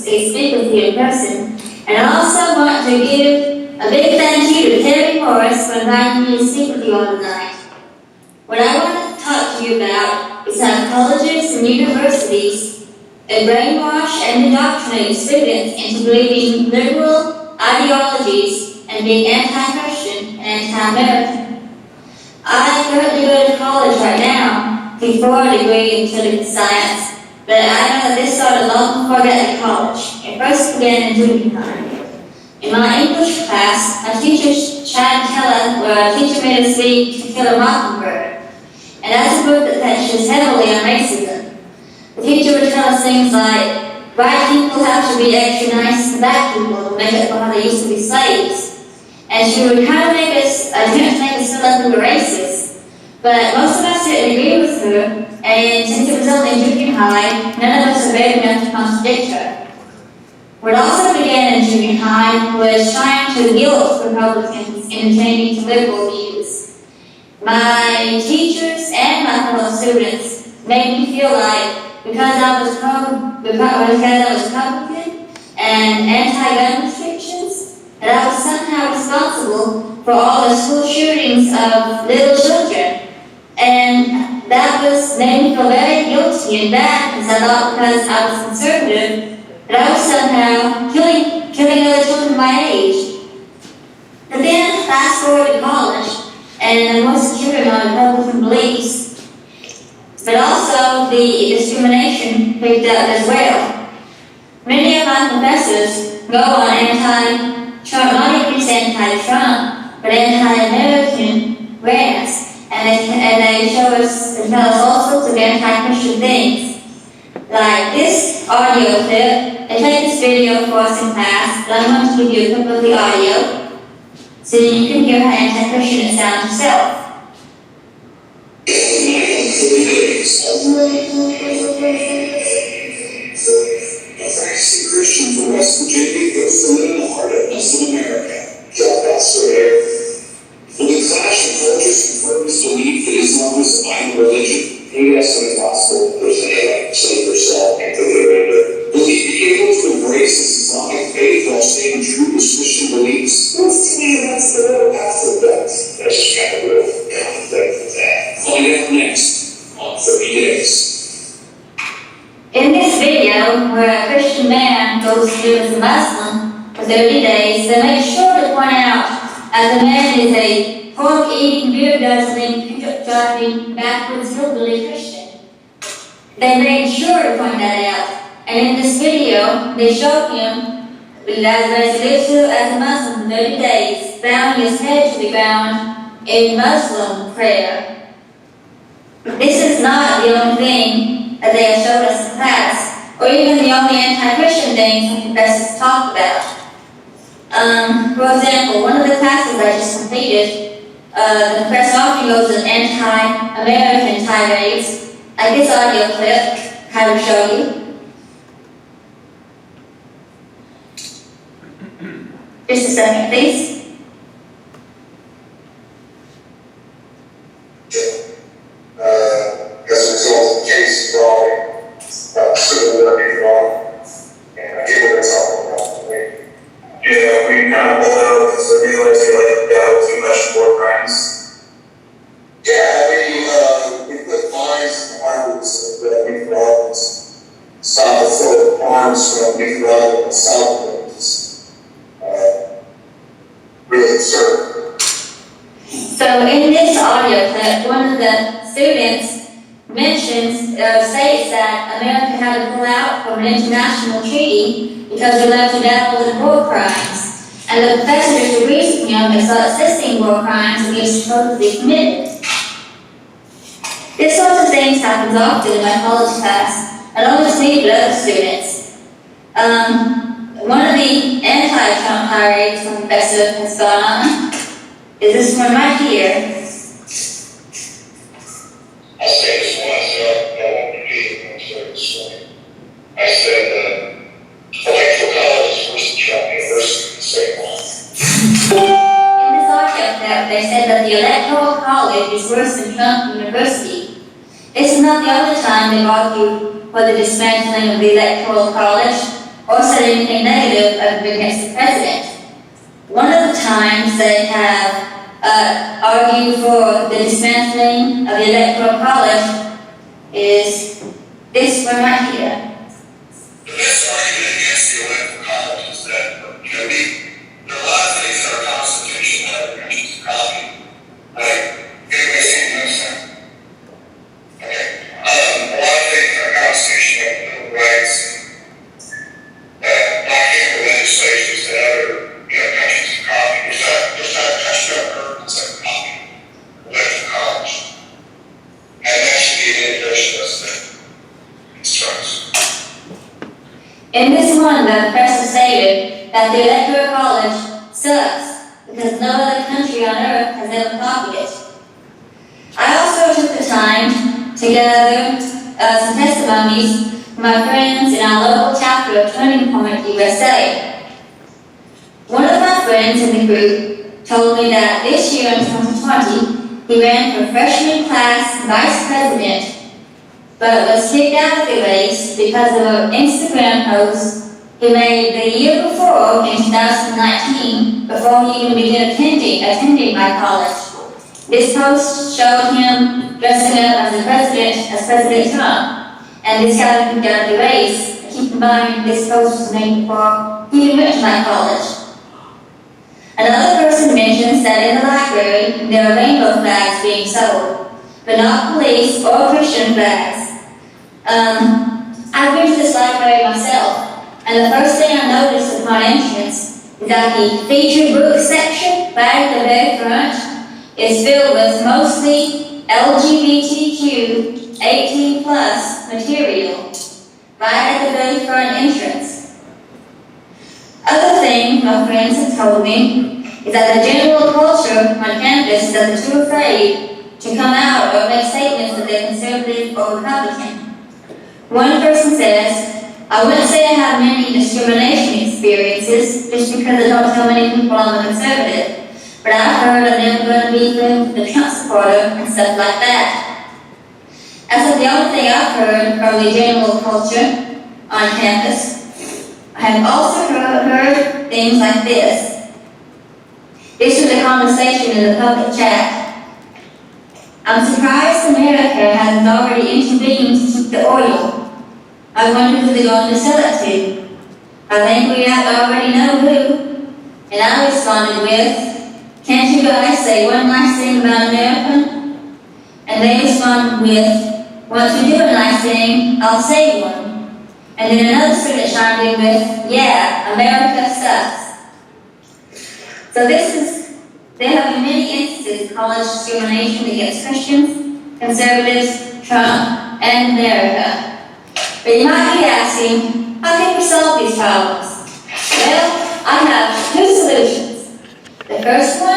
to speak with you in person. And I also want to give a big thank you to Terry Morris for inviting me to speak with you all tonight. What I want to talk to you about is how colleges and universities brainwash and indoctrinate students into believing liberal ideologies and being anti-Christian and anti-American. I currently go to college right now before a degree in political science, but I know that this started long before I got to college. It first began in junior high. In my English class, our teacher Chad Keller, where our teacher made us read To Kill a Mockingbird, and that's a book that touches heavily on racism. The teacher would tell us things like, white people have to be extra nice to black people to make up for how they used to be slaves. And she would kind of make us, attempt to make us feel like we were racist. But most of us didn't agree with her, and since it was only junior high, none of us were brave enough to contradict her. What also began in junior high was trying to guilt Republicans into changing to liberal views. My teachers and my fellow students made me feel like because I was Republican and anti-gun restrictions, that I was somehow responsible for all the school shootings of little children. And that made me feel very guilty and bad because I thought because I was conservative that I was somehow killing other children my age. But then fast forward to college, and I'm more secure in my Republican beliefs, but also the discrimination picked up as well. Many of my professors go on anti-Trump, not even just anti-Trump, but anti-American rants, and they tell us all sorts of anti-Christian things. Like this audio clip, they take this video for us in class, but I'm going to give you a clip of the audio so you can hear how anti-Christian it sounds yourself. Christian from West Virginia goes to live in the heart of Muslim America. Will the clash of cultures confirm his belief that Islam is a violent religion? He has some gospel personally, save yourself and the remainder. Will he be able to embrace his Islamic faith while staying true to his Christian beliefs? Looks to me that's the little path of death. That's just kind of real conflict with that. Find out next on 30 Days. In this video, where a Christian man goes to live as a Muslim for 30 days, they make sure to point out that the man is a pork-eating, beer-guzzling, driving, backwards, hillbilly Christian. They made sure to point that out. And in this video, they show him as a Muslim for 30 days, bowing his head to the ground in Muslim prayer. This is not the only thing that they have showed us in class, or even the only anti-Christian things the professors talk about. For example, one of the classes I just completed, the professor often goes with anti-American tirades, like this audio clip, kind of show you. Just a second, please. As a result of the case involving civil liberty law, and I get what it's all about. Yeah, we kind of pulled out because we realized we got too much more crimes. Yeah, we put fines in harbors that we developed, stop the flow of arms from Nicaragua and South America. Really absurd. So in this audio clip, one of the students states that America had to pull out from an international treaty because we left to dabble in war crimes. And the professor disagrees with him and starts listing war crimes that he supposedly committed. This sort of things happens often in my college class, not only to me but other students. One of the anti-Trump tirades the professor has gone on is this one right here. I'll say this once, I won't repeat it, I'll say this way. I said electoral college is worse than Trump University, the same one. In this audio clip, they said that the electoral college is worse than Trump University. This is not the only time they've argued for the dismantling of the electoral college. or said anything negative against the president. One of the times they have argued for the dismantling of the Electoral College is this one right here. The best argument against the electoral college is that, there are a lot of things in our Constitution that other countries copy. Like, anybody see this? Okay. A lot of things in our Constitution, like Bill of Rights, blockade legislations that other, countries have copied. There's not a country on earth that's ever copied the electoral college. And that should be an indication of us that it's trust. In this one, the professor stated that the Electoral College sucks because no other country on earth has ever copied it. I also took the time to gather some testimonies from my friends in our local chapter of Turning Point USA. One of my friends in the group told me that this year in 2020, he ran for freshman class vice president, but was kicked out of the race because of an Instagram post he made the year before in 2019, before he even began attending my college. This post showed him dressing up as President Trump, and this got him kicked out of the race. Keep in mind, this post was made before he even went to my college. Another person mentions that in the library there are rainbow flags being sold, but not police or Christian flags. I've been to this library myself, and the first thing I noticed upon entrance is that the featured book section, right at the very front, is filled with mostly LGBTQ 18+ material, right at the very front entrance. Other thing my friends have told me is that the general culture on campus is that they're too afraid to come out or make statements that they're conservative or Republican. One person says, I wouldn't say I have many discrimination experiences just because I don't tell many people I'm a conservative, but I've heard of them going to be the Trump supporter and stuff like that. As of the only thing I've heard from the general culture on campus, I have also heard things like this. This was a conversation in the public chat. I'm surprised America has already intervened to keep the oil. I wonder who they're going to sell it to. I think we already know who. And I responded with, can't you guys say one nice thing about America? And they responded with, once we do a nice thing, I'll say one. And then another student chimed in with, yeah, America sucks. So there have been many instances of college discrimination against Christians, conservatives, Trump, and America. But you might be asking, how can we solve these problems? Well, I have two solutions. The first one